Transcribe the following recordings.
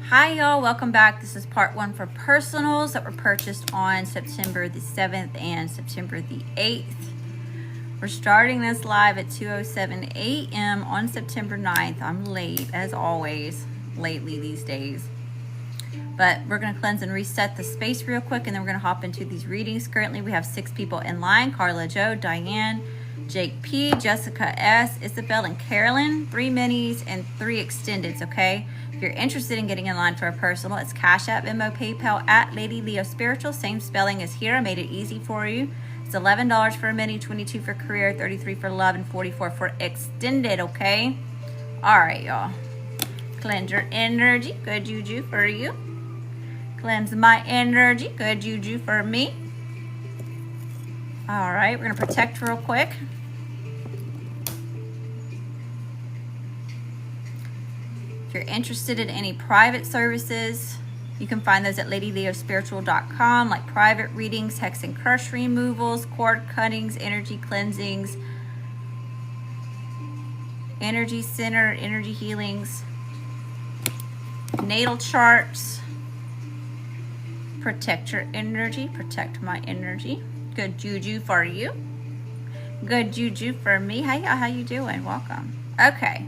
Hi y'all, welcome back. This is part 1 for personals that were purchased on September the 7th and September the 8th. We're starting this live at 2:07 a.m. on September 9th. I'm late, as always, lately these days. But we're going to cleanse and reset the space real quick, and then we're going to hop into these readings. Currently, we have 6 people in line: Carla Joe, Diane, Jake P, Jessica S, Isabel, and Carolyn. 3 minis and 3 extendeds, okay? If you're interested in getting in line for a personal, it's Cash App, Venmo, PayPal at Lady Leo Spiritual. Same spelling as here. I made it easy for you. It's $11 for a mini, $22 for career, $33 for love, and $44 for extended, okay? All right, y'all. Cleanse your energy. Good juju for you. Cleanse my energy. Good juju for me. All right, we're going to protect real quick. If you're interested in any private services, you can find those at ladyleospiritual.com, like private readings, hex and crush removals, cord cuttings, energy cleansings, energy center, energy healings, natal charts. Protect your energy. Protect my energy. Good juju for you. Good juju for me. Hey, how you doing? Welcome. Okay.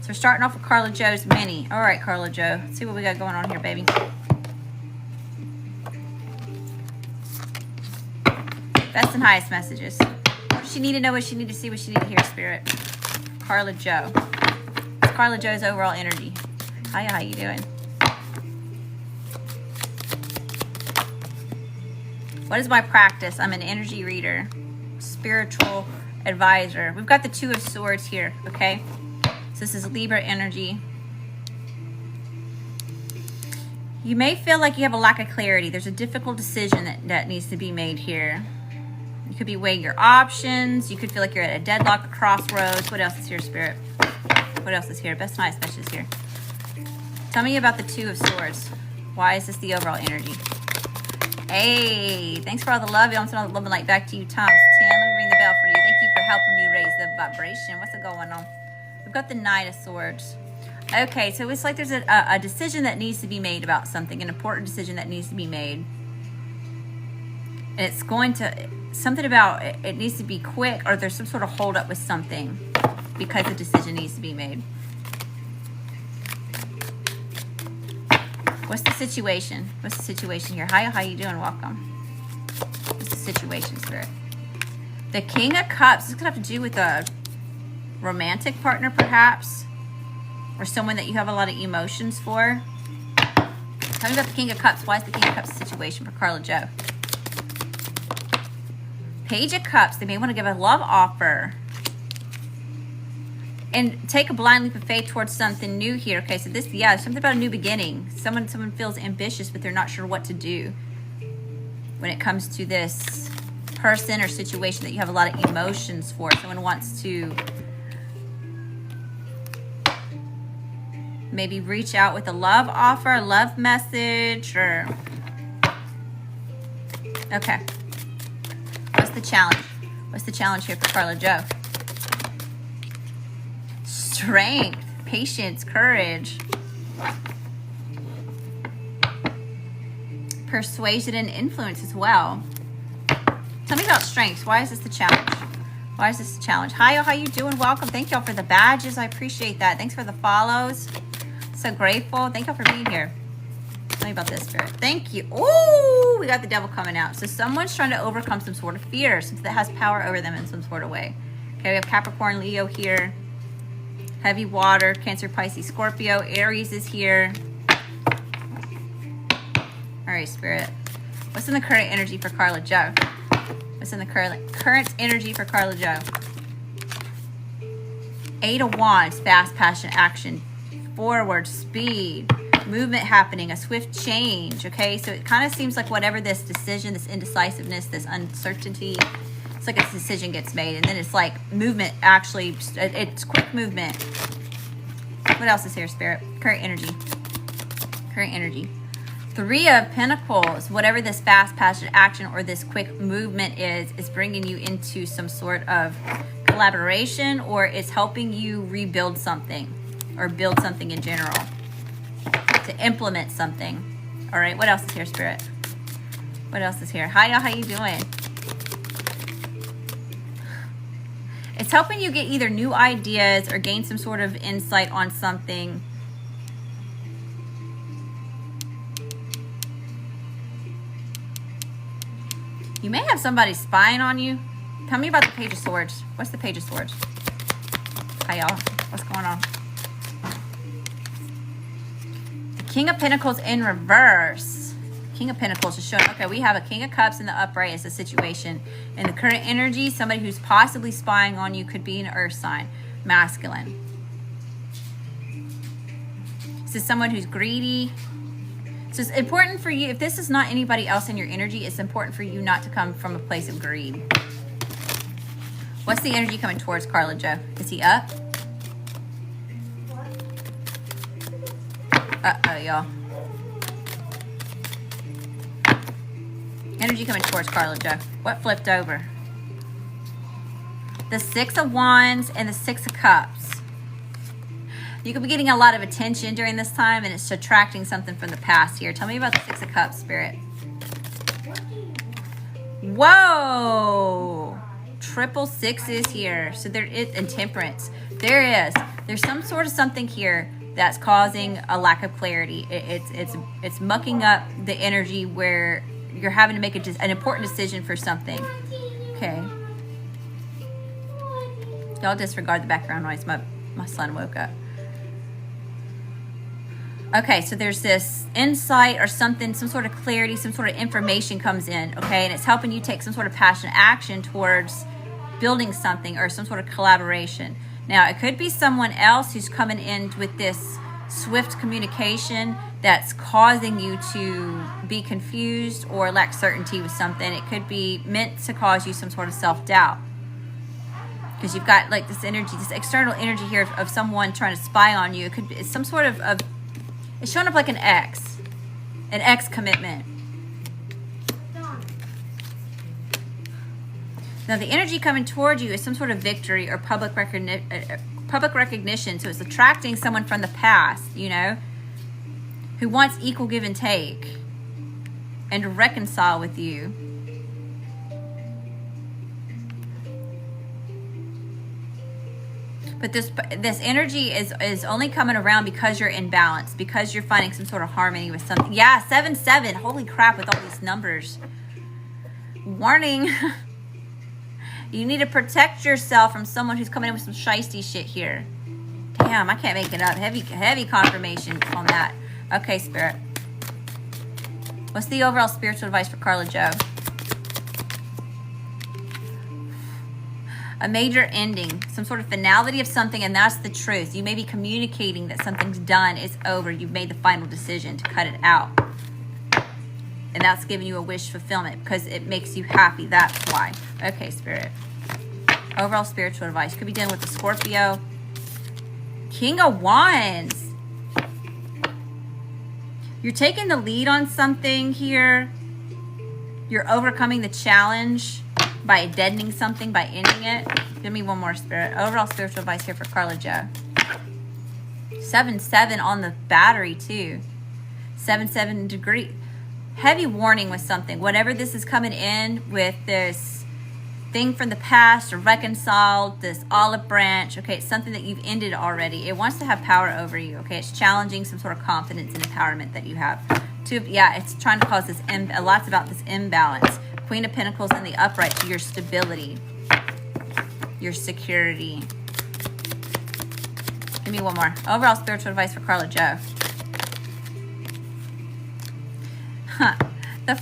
So we're starting off with Carla Joe's mini. All right, Carla Joe. Let's see what we got going on here, baby. Best and highest messages. What does she need to know? What she need to see? What she need to hear, Spirit? Carla Joe. It's Carla Joe's overall energy. Hiya, how you doing? What is my practice? I'm an energy reader, spiritual advisor. We've got the 2 of Swords here, okay? So this is Libra energy. You may feel like you have a lack of clarity. There's a difficult decision that needs to be made here. You could be weighing your options. You could feel like you're at a deadlock, a crossroads. What else is here, Spirit? What else is here? Best and highest messages here. Tell me about the 2 of Swords. Why is this the overall energy? Hey, thanks for all the love. I'm sending all the love and light back to you, Thomas. Let me ring the bell for you. Thank you for helping me raise the vibration. What's going on? We've got the Knight of Swords. Okay, so it's like there's a decision that needs to be made about something, an important decision that needs to be made. And it's going to, something about it needs to be quick, or there's some sort of hold up with something because the decision needs to be made. What's the situation? What's the situation here? Hi, how you doing? Welcome. What's the situation, Spirit? The King of Cups. This could have to do with a romantic partner, perhaps, or someone that you have a lot of emotions for. Tell me about the King of Cups. Why is the King of Cups a situation for Carla Joe? Page of Cups. They may want to give a love offer and take a blind leap of faith towards something new here. Okay, so this, yeah, something about a new beginning. Someone feels ambitious, but they're not sure what to do when it comes to this person or situation that you have a lot of emotions for. Someone wants to maybe reach out with a love offer, a love message, or... Okay. What's the challenge? What's the challenge here for Carla Joe? Strength, patience, courage, persuasion, and influence as well. Tell me about strengths. Why is this the challenge? Why is this the challenge? Hi, how you doing? Welcome. Thank y'all for the badges. I appreciate that. Thanks for the follows. So grateful. Thank y'all for being here. Tell me about this, Spirit. Thank you. Ooh, we got the Devil coming out. So someone's trying to overcome some sort of fear, something that has power over them in some sort of way. Okay, we have Capricorn, Leo here. Heavy water, Cancer, Pisces, Scorpio. Aries is here. All right, Spirit. What's in the current energy for Carla Joe? What's in the current energy for Carla Joe? 8 of Wands, fast passion action. Forward, speed, movement happening, a swift change, okay? So it kind of seems like whatever this decision, this indecisiveness, this uncertainty, it's like a decision gets made, and then it's like movement, actually, it's quick movement. What else is here, Spirit? Current energy. Current energy. 3 of Pentacles. Whatever this fast passion action or this quick movement is bringing you into some sort of collaboration, or it's helping you rebuild something or build something in general. to implement something. All right, what else is here, Spirit? What else is here? Hi, y'all, how you doing? It's helping you get either new ideas or gain some sort of insight on something. You may have somebody spying on you. Tell me about the Page of Swords. What's the Page of Swords? Hi, y'all. What's going on? The King of Pentacles in reverse. King of Pentacles is showing, okay, we have a King of Cups in the upright as a situation. In the current energy, somebody who's possibly spying on you could be an earth sign, masculine. This is someone who's greedy. So it's important for you, if this is not anybody else in your energy, it's important for you not to come from a place of greed. What's the energy coming towards Carla Joe? Is he up? Uh-oh, y'all. Energy coming towards Carla Joe. What flipped over? The Six of Wands and the Six of Cups. You could be getting a lot of attention during this time, and it's attracting something from the past here. Tell me about the Six of Cups, Spirit. Whoa! Triple sixes here. So there is, and Temperance. There is. There's some sort of something here that's causing a lack of clarity. It's mucking up the energy where you're having to make an important decision for something. Okay. Y'all disregard the background noise. My son woke up. Okay, so there's this insight or something, some sort of clarity, some sort of information comes in, okay? And it's helping you take some sort of passionate action towards building something or some sort of collaboration. Now, it could be someone else who's coming in with this swift communication that's causing you to be confused or lack certainty with something. It could be meant to cause you some sort of self-doubt. Because you've got like this energy, this external energy here of someone trying to spy on you. It could be it's some sort of it's showing up like an ex commitment. Now the energy coming toward you is some sort of victory or public recognition. So it's attracting someone from the past, you know, who wants equal give and take and to reconcile with you. But this energy is only coming around because you're in balance, because you're finding some sort of harmony with something. Yeah, 7-7. Holy crap, with all these numbers. Warning. You need to protect yourself from someone who's coming in with some shiesty shit here. Damn, I can't make it up. Heavy confirmation on that. Okay, Spirit. What's the overall spiritual advice for Carla Joe? A major ending, some sort of finality of something, and that's the truth. You may be communicating that something's done, it's over. You've made the final decision to cut it out. And that's giving you a wish fulfillment because it makes you happy. That's why. Okay, Spirit. Overall spiritual advice. Could be dealing with the Scorpio. King of Wands. You're taking the lead on something here. You're overcoming the challenge by deadening something, by ending it. Give me one more, Spirit. Overall spiritual advice here for Carla Joe. 7-7 on the battery, too. 7-7 degree. Heavy warning with something. Whatever this is coming in with this thing from the past or reconciled, this olive branch, okay, it's something that you've ended already. It wants to have power over you, okay? It's challenging some sort of confidence and empowerment that you have. Yeah, it's trying to cause this, lots about this imbalance. Queen of Pentacles in the upright to your stability, your security. Give me one more. Overall spiritual advice for Carla Joe. The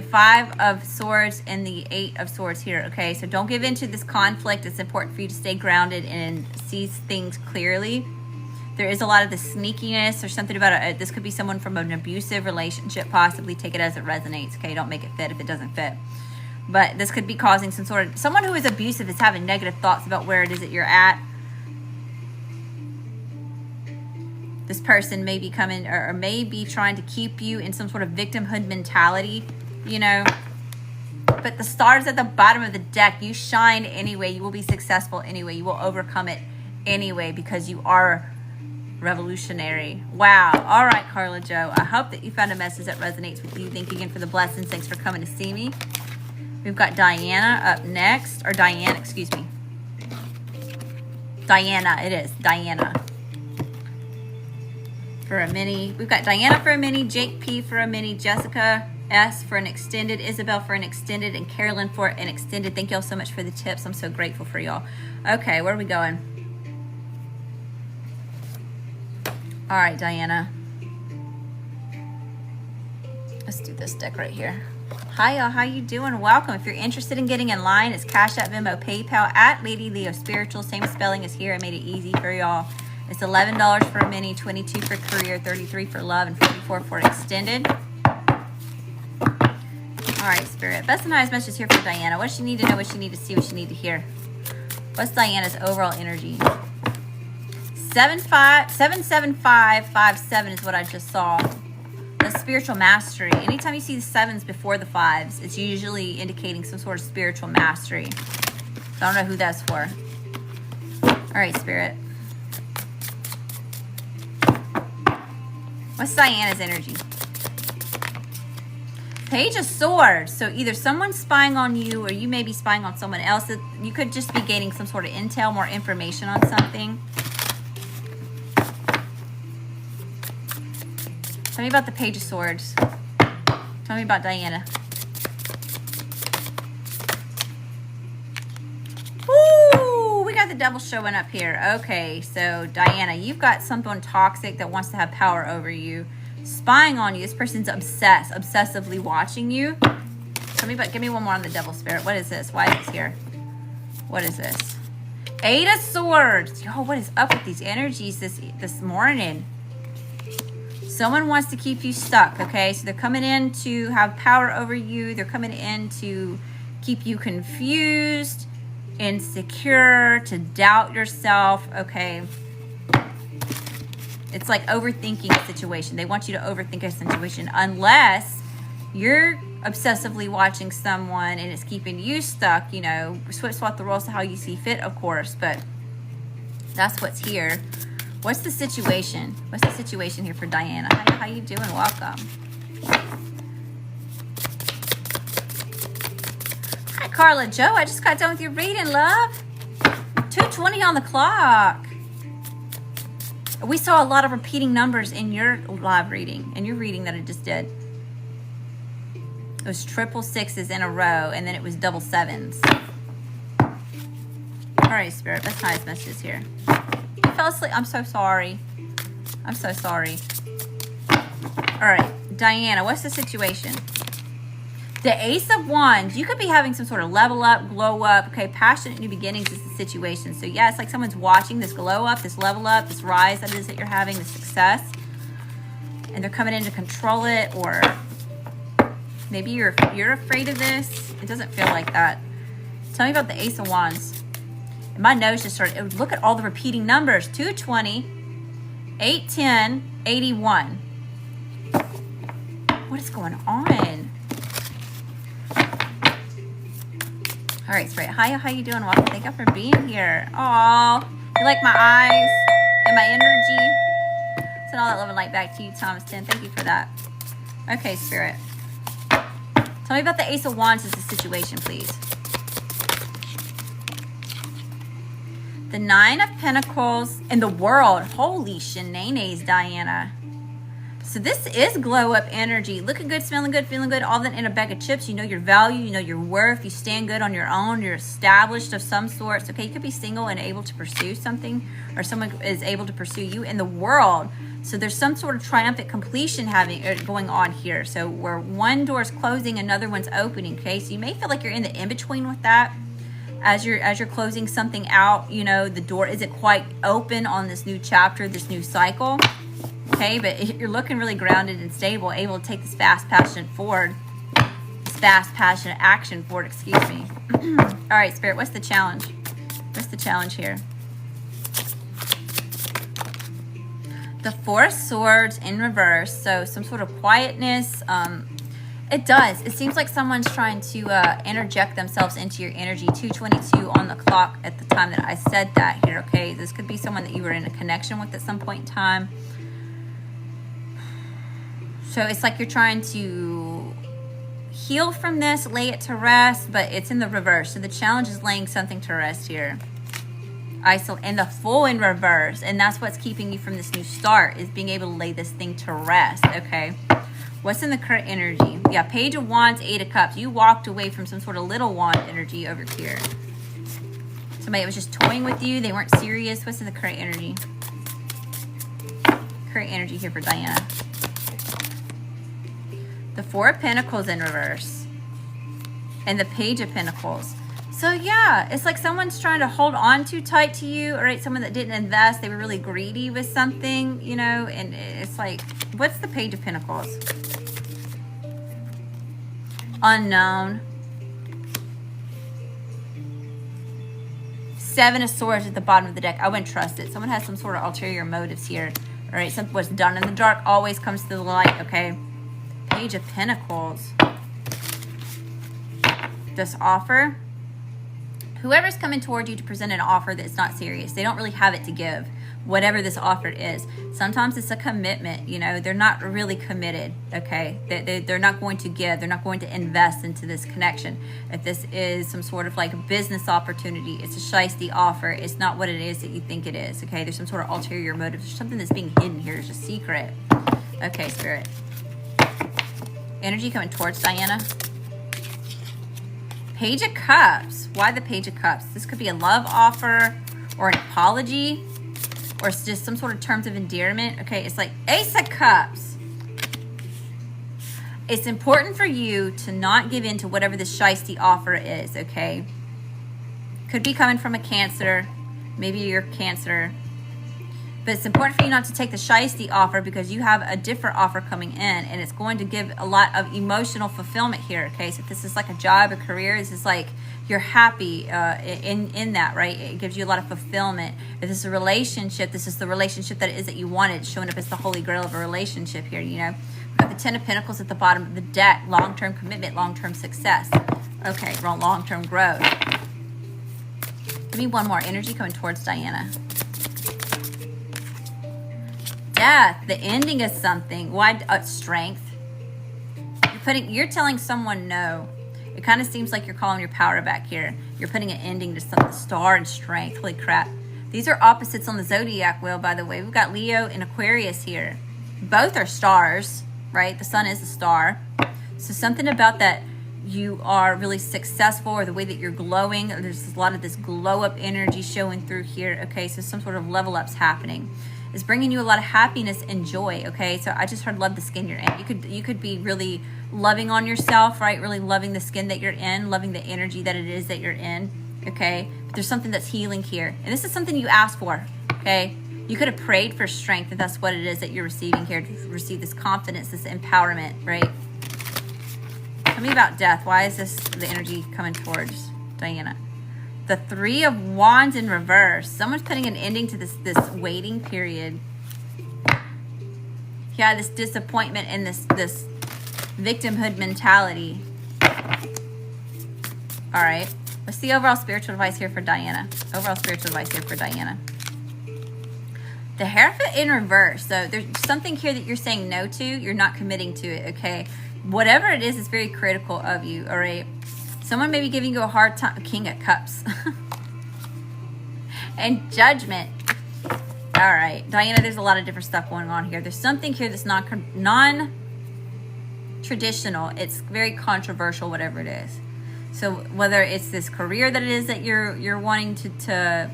5 of Swords and the 8 of Swords here. Okay, so don't give in to this conflict. It's important for you to stay grounded and see things clearly. There is a lot of the sneakiness or something about this could be someone from an abusive relationship, possibly. Take it as it resonates, okay? Don't make it fit if it doesn't fit. But this could be causing some sort of, someone who is abusive is having negative thoughts about where it is that you're at. This person may be coming or may be trying to keep you in some sort of victimhood mentality, you know. But the stars at the bottom of the deck, you shine anyway. You will be successful anyway. You will overcome it anyway because you are Revolutionary. Wow. All right, Carla Joe. I hope that you found a message that resonates with you. Thank you again for the blessings. Thanks for coming to see me. We've got Diana up next. Or Diana, excuse me. Diana, it is. Diana. For a mini. We've got Diana for a mini, Jake P for a mini, Jessica S for an extended, Isabel for an extended, and Carolyn for an extended. Thank y'all so much for the tips. I'm so grateful for y'all. Okay, where are we going? All right, Diana. Let's do this deck right here. Hi, y'all. How you doing? Welcome. If you're interested in getting in line, it's Cash App, Venmo, PayPal at Lady Leo Spiritual. Same spelling as here. I made it easy for y'all. It's $11 for a mini, $22 for career, $33 for love, and $44 for extended. All right, Spirit. Best and highest message here for Diana. What does she need to know? What she need to see? What she need to hear? What's Diana's overall energy? 77557 is what I just saw. The spiritual mastery. Anytime you see the sevens before the fives, it's usually indicating some sort of spiritual mastery. So I don't know who that's for. All right, Spirit. What's Diana's energy? Page of Swords. So either someone's spying on you or you may be spying on someone else. You could just be gaining some sort of intel, more information on something. Tell me about the Page of Swords. Tell me about Diana. Woo! We got the devil showing up here. Okay, so Diana, you've got someone toxic that wants to have power over you. Spying on you. This person's obsessively watching you. Tell me about, give me one more on the devil spirit. What is this? Why is this here? What is this? Eight of Swords. Yo, what is up with these energies this morning? Someone wants to keep you stuck, okay? So they're coming in to have power over you. They're coming in to keep you confused, insecure, to doubt yourself, okay? It's like overthinking a situation. They want you to overthink a situation unless you're obsessively watching someone and it's keeping you stuck, you know, swap the roles to how you see fit, of course, but that's what's here. What's the situation? What's the situation here for Diana? How you doing? Welcome. Hi, Carla Joe. I just got done with your reading, love. 2:20 on the clock. We saw a lot of repeating numbers in your live reading, in your reading that I just did. It was triple sixes in a row, and then it was double sevens. All right, Spirit. That's highest messages here. You fell asleep. I'm so sorry. I'm so sorry. All right, Diana, what's the situation? The Ace of Wands. You could be having some sort of level up, glow up. Okay, passionate new beginnings is the situation. So yeah, it's like someone's watching this glow up, this level up, this rise that it is that you're having, this success. And they're coming in to control it, or maybe you're afraid of this. It doesn't feel like that. Tell me about the Ace of Wands. And my nose just started, look at all the repeating numbers. 220, 810, 81. What is going on? All right, Spirit. Hi, how you doing? Welcome. Thank you for being here. Aw, you like my eyes and my energy? Send all that love and light back to you, Thomas 10. Thank you for that. Okay, Spirit. Tell me about the Ace of Wands as a situation, please. The Nine of Pentacles and the World. Holy shenanigans, Diana. So this is glow up energy. Looking good, smelling good, feeling good, all that in a bag of chips. You know your value, you know your worth, you stand good on your own, you're established of some sorts. Okay, you could be single and able to pursue something, or someone is able to pursue you in the world. So there's some sort of triumphant completion going on here. So where one door is closing, another one's opening. Okay, so you may feel like you're in the in-between with that. As you're closing something out, you know, the door isn't quite open on this new chapter, this new cycle. Okay, but you're looking really grounded and stable, able to take this fast, passionate action forward, excuse me. All right, Spirit, what's the challenge? What's the challenge here? The Four of Swords in reverse, so some sort of quietness, It does. It seems like someone's trying to interject themselves into your energy. 2:22 on the clock at the time that I said that here, okay? This could be someone that you were in a connection with at some point in time. So it's like you're trying to heal from this, lay it to rest, but it's in the reverse. So the challenge is laying something to rest here. And the Fool in reverse. And that's what's keeping you from this new start, is being able to lay this thing to rest, okay? What's in the current energy? Yeah, Page of Wands, Eight of Cups. You walked away from some sort of little wand energy over here. Somebody was just toying with you. They weren't serious. What's in the current energy? Current energy here for Diana. The Four of Pentacles in reverse. And the Page of Pentacles. So yeah, it's like someone's trying to hold on too tight to you, all right? Someone that didn't invest. They were really greedy with something, you know, and it's like, what's the Page of Pentacles? Unknown. Seven of Swords at the bottom of the deck. I wouldn't trust it. Someone has some sort of ulterior motives here. All right, something what's done in the dark always comes to the light, okay? Page of Pentacles. This offer. Whoever's coming toward you to present an offer that's not serious, they don't really have it to give, whatever this offer is. Sometimes it's a commitment, you know, they're not really committed, okay? They're not going to give, they're not going to invest into this connection. If this is some sort of like business opportunity, it's a shiesty offer, it's not what it is that you think it is, okay? There's some sort of ulterior motive, there's something that's being hidden here, there's a secret. Okay, Spirit. Energy coming towards Diana. Page of Cups. Why the Page of Cups? This could be a love offer or an apology or it's just some sort of terms of endearment. Okay, it's like Ace of Cups. It's important for you to not give in to whatever the shiesty offer is, okay? Could be coming from a Cancer. Maybe you're Cancer. But it's important for you not to take the shiesty offer because you have a different offer coming in and it's going to give a lot of emotional fulfillment here, okay? So if this is like a job, a career, this is like you're happy in that, right? It gives you a lot of fulfillment. If this is a relationship, this is the relationship that it is that you wanted, showing up as the holy grail of a relationship here, you know? We've got the Ten of Pentacles at the bottom of the deck, long-term commitment, long-term success. Okay, long-term growth. Give me one more. Energy coming towards Diana. Death, the ending of something. Why? Strength. You're telling someone no. It kind of seems like you're calling your power back here. You're putting an ending to something. Star and strength. Holy crap. These are opposites on the zodiac wheel, by the way. We've got Leo and Aquarius here. Both are stars, right? The sun is a star. So something about that you are really successful or the way that you're glowing. There's a lot of this glow up energy showing through here. Okay, so some sort of level up's happening. It's bringing you a lot of happiness and joy, okay? So I just heard love the skin you're in. You could be really loving on yourself, right? Really loving the skin that you're in, loving the energy that it is that you're in, okay? But there's something that's healing here. And this is something you asked for, okay? You could have prayed for strength if that's what it is that you're receiving here, to receive this confidence, this empowerment, right? Tell me about death. Why is this the energy coming towards Diana? The Three of Wands in reverse. Someone's putting an ending to this waiting period. Yeah, this disappointment and this victimhood mentality. All right. What's the overall spiritual advice here for Diana? Overall spiritual advice here for Diana. The Hierophant in reverse. So there's something here that you're saying no to. You're not committing to it, okay? Whatever it is very critical of you, all right? Someone may be giving you a hard time. King of Cups. And Judgment. All right. Diana, there's a lot of different stuff going on here. There's something here that's non-traditional. It's very controversial, whatever it is. So whether it's this career that it is that you're wanting to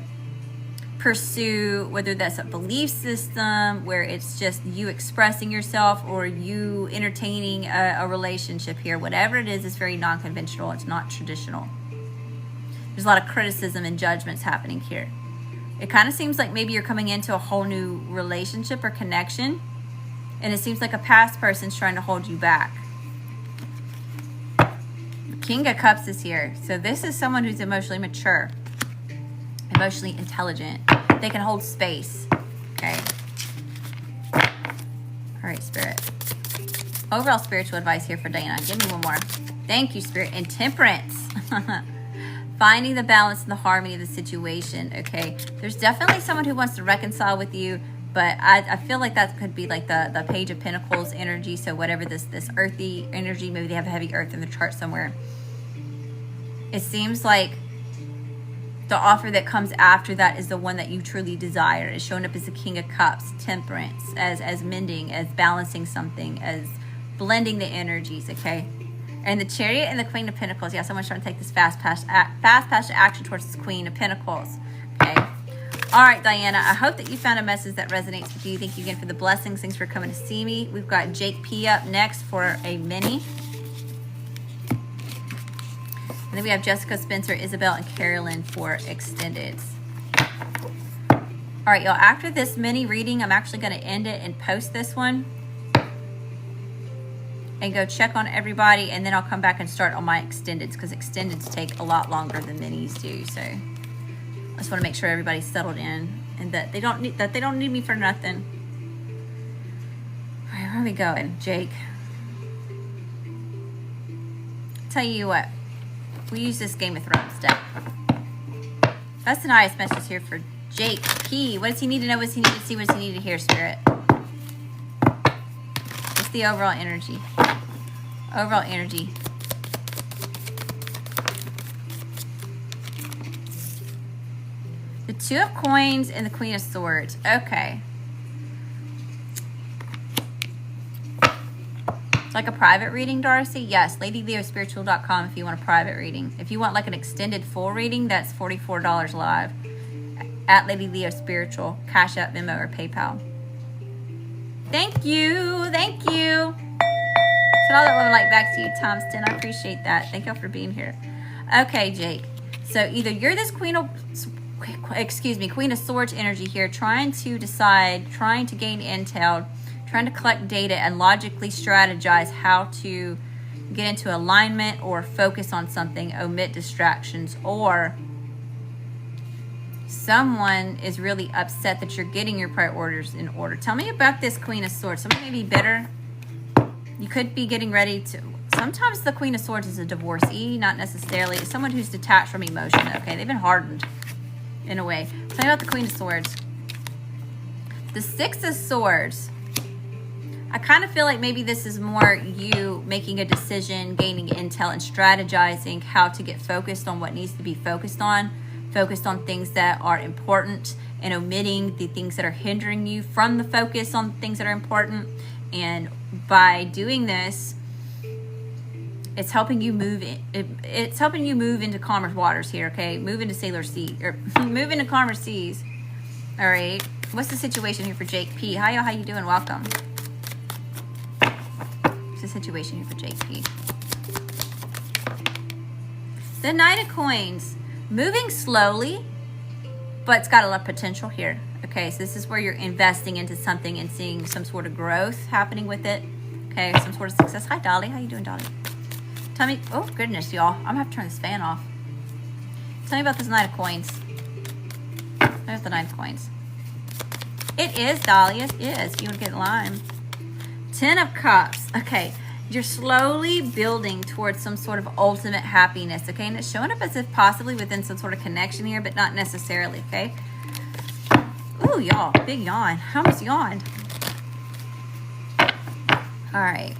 pursue, whether that's a belief system where it's just you expressing yourself or you entertaining a relationship here, whatever it is, it's very non-conventional. It's not traditional. There's a lot of criticism and judgments happening here. It kind of seems like maybe you're coming into a whole new relationship or connection, and it seems like a past person's trying to hold you back. The King of Cups is here. So this is someone who's emotionally mature, emotionally intelligent. They can hold space. Okay. All right, Spirit. Overall spiritual advice here for Diana. Give me one more. Thank you, Spirit. And temperance. Finding the balance and the harmony of the situation. Okay. There's definitely someone who wants to reconcile with you, but I feel like that could be like the Page of Pentacles energy. So whatever this earthy energy, maybe they have a heavy earth in the chart somewhere. It seems like the offer that comes after that is the one that you truly desire. It's showing up as the King of Cups, temperance, as mending, as balancing something, as blending the energies, okay? And the Chariot and the Queen of Pentacles. Yeah, someone's trying to take this fast pass to action towards this Queen of Pentacles, okay? All right, Diana, I hope that you found a message that resonates with you. Thank you again for the blessings. Thanks for coming to see me. We've got Jake P up next for a mini. And then we have Jessica, Spencer, Isabel, and Carolyn for extendeds. All right, y'all, after this mini reading, I'm actually going to end it and post this one. And go check on everybody, and then I'll come back and start on my extendeds, because extendeds take a lot longer than minis do. So I just want to make sure everybody's settled in and that they don't need me for nothing. All right, where are we going, Jake? Tell you what. We use this Game of Thrones deck. That's the highest message here for Jake P. What does he need to know? What does he need to see? What does he need to hear, Spirit? What's the overall energy? Overall energy. The Two of Coins and the Queen of Swords. Okay. Like a private reading, Darcy? Yes, ladyleospiritual.com if you want a private reading. If you want like an extended full reading, that's $44 live at Lady Leo Spiritual, Cash App, Venmo, or PayPal. Thank you. Thank you. Send all that love and light back to you, times 10. I appreciate that. Thank y'all for being here. Okay, Jake. So either you're this Queen of Swords energy here, trying to decide, trying to gain intel, trying to collect data and logically strategize how to get into alignment or focus on something, omit distractions, or someone is really upset that you're getting your priorities in order. Tell me about this Queen of Swords. Somebody may be bitter. You could be getting ready to... Sometimes the Queen of Swords is a divorcee, not necessarily. It's someone who's detached from emotion, okay? They've been hardened in a way. Tell me about the Queen of Swords. The Six of Swords... I kind of feel like maybe this is more you making a decision, gaining intel, and strategizing how to get focused on what needs to be focused on things that are important, and omitting the things that are hindering you from the focus on things that are important. And by doing this, it's helping you move it's helping you move into calmer waters here, okay? Move into sailor sea, or move into calmer seas. All right. What's the situation here for Jake P? Hi, y'all. How you doing? Welcome. The situation here for JP. The Knight of Coins, moving slowly, but it's got a lot of potential here. Okay, so this is where you're investing into something and seeing some sort of growth happening with it. Okay, some sort of success. Hi, Dolly. How you doing, Dolly? Tell me. Oh goodness, y'all. I'm gonna have to turn this fan off. Tell me about this Knight of Coins. There's the Knight of Coins. It is, Dolly. It is. You want to get lime. 10 of Cups. Okay, you're slowly building towards some sort of ultimate happiness, okay? And it's showing up as if possibly within some sort of connection here, but not necessarily, okay? Ooh, y'all, big yawn. I almost yawned. All right.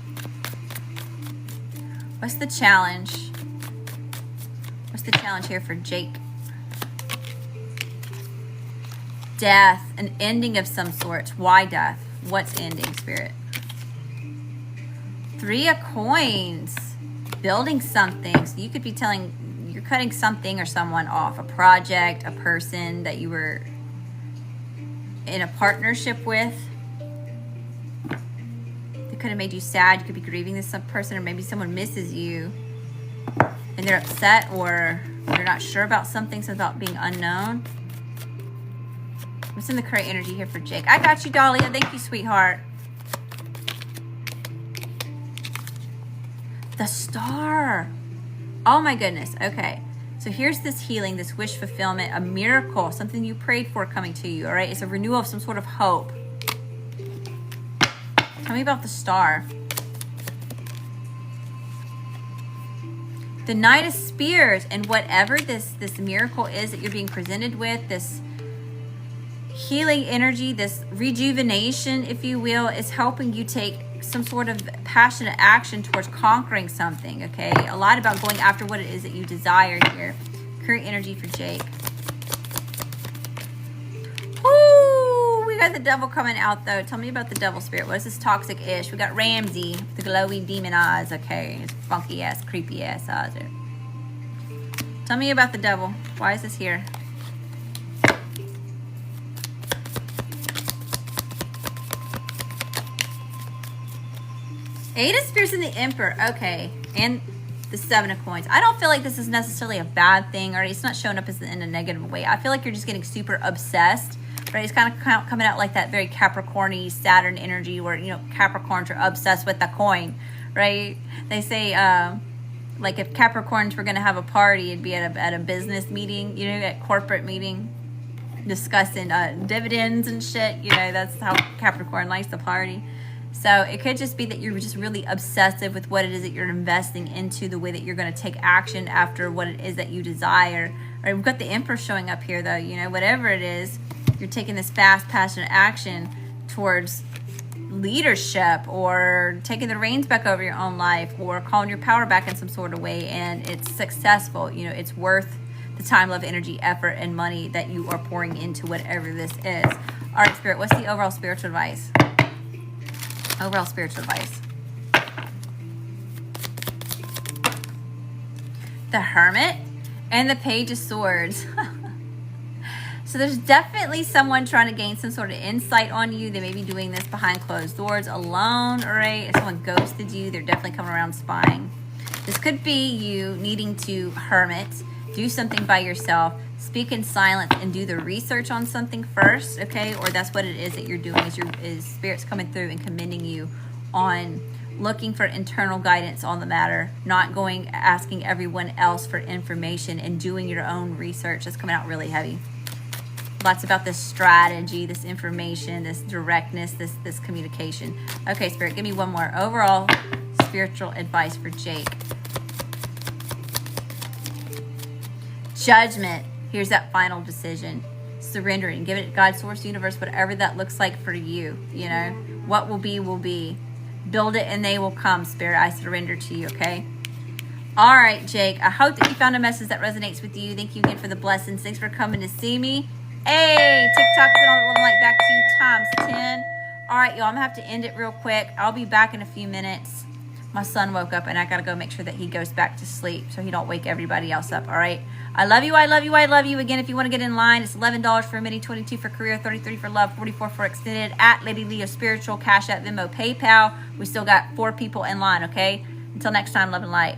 What's the challenge? What's the challenge here for Jake? Death, an ending of some sort. Why death? What's ending, Spirit? 3 of Coins, building something. So you could be you're cutting something or someone off, a project, a person that you were in a partnership with. It could have made you sad. You could be grieving this person, or maybe someone misses you and they're upset, or they're not sure about something, so about being unknown. What's in the current energy here for Jake? I got you, Dahlia. Thank you, sweetheart. The Star. Oh my goodness. Okay. So here's this healing, this wish fulfillment, a miracle, something you prayed for coming to you, all right? It's a renewal of some sort of hope. Tell me about the Star. The Knight of Spears, and whatever this miracle is that you're being presented with, this healing energy, this rejuvenation, if you will, is helping you take some sort of passionate action towards conquering something, okay? A lot about going after what it is that you desire here. Current energy for Jake. Woo! We got the devil coming out, though. Tell me about the devil spirit. What is this toxic-ish? We got Ramsey, the glowy demon eyes, okay? His funky-ass, creepy-ass eyes there. Tell me about the devil. Why is this here? Eight of Spears and the Emperor. Okay. And the Seven of Coins. I don't feel like this is necessarily a bad thing, or it's not showing up as in a negative way. I feel like you're just getting super obsessed, right? It's kind of coming out like that very Capricorn-y Saturn energy where, you know, Capricorns are obsessed with the coin, right? They say, like if Capricorns were going to have a party, it'd be at a business meeting, you know, at corporate meeting, discussing dividends and shit. You know, that's how Capricorn likes to party. So it could just be that you're just really obsessive with what it is that you're investing into, the way that you're going to take action after what it is that you desire. All right, we've got the Emperor showing up here, though. You know, whatever it is, you're taking this fast, passionate action towards leadership, or taking the reins back over your own life, or calling your power back in some sort of way, and it's successful. You know, it's worth the time, love, energy, effort, and money that you are pouring into whatever this is. All right, Spirit, what's the overall spiritual advice? Overall spiritual advice. The Hermit and the Page of Swords. So there's definitely someone trying to gain some sort of insight on you. They may be doing this behind closed doors alone, all right? If someone ghosted you, they're definitely coming around spying. This could be you needing to hermit, do something by yourself, speak in silence, and do the research on something first, okay? Or that's what it is that you're doing, is Spirit's coming through and commending you on looking for internal guidance on the matter, not going asking everyone else for information, and doing your own research. That's coming out really heavy. Lots about this strategy, this information, this directness, this communication. Okay, Spirit, give me one more. Overall spiritual advice for Jake. Judgment. Here's that final decision. Surrendering. Give it to God, source, universe, whatever that looks like for you. You know, what will be, will be. Build it and they will come, Spirit. I surrender to you, okay? All right, Jake. I hope that you found a message that resonates with you. Thank you again for the blessings. Thanks for coming to see me. Hey, TikTok's been on the light back to you times 10. All right, y'all. I'm going to have to end it real quick. I'll be back in a few minutes. My son woke up and I got to go make sure that he goes back to sleep so he don't wake everybody else up, all right? I love you, I love you, I love you. Again, if you want to get in line, it's $11 for a mini, $22 for career, $33 for love, $44 for extended, at Lady Leo Spiritual, Cash App, Venmo, PayPal. We still got 4 people in line, okay? Until next time, love and light.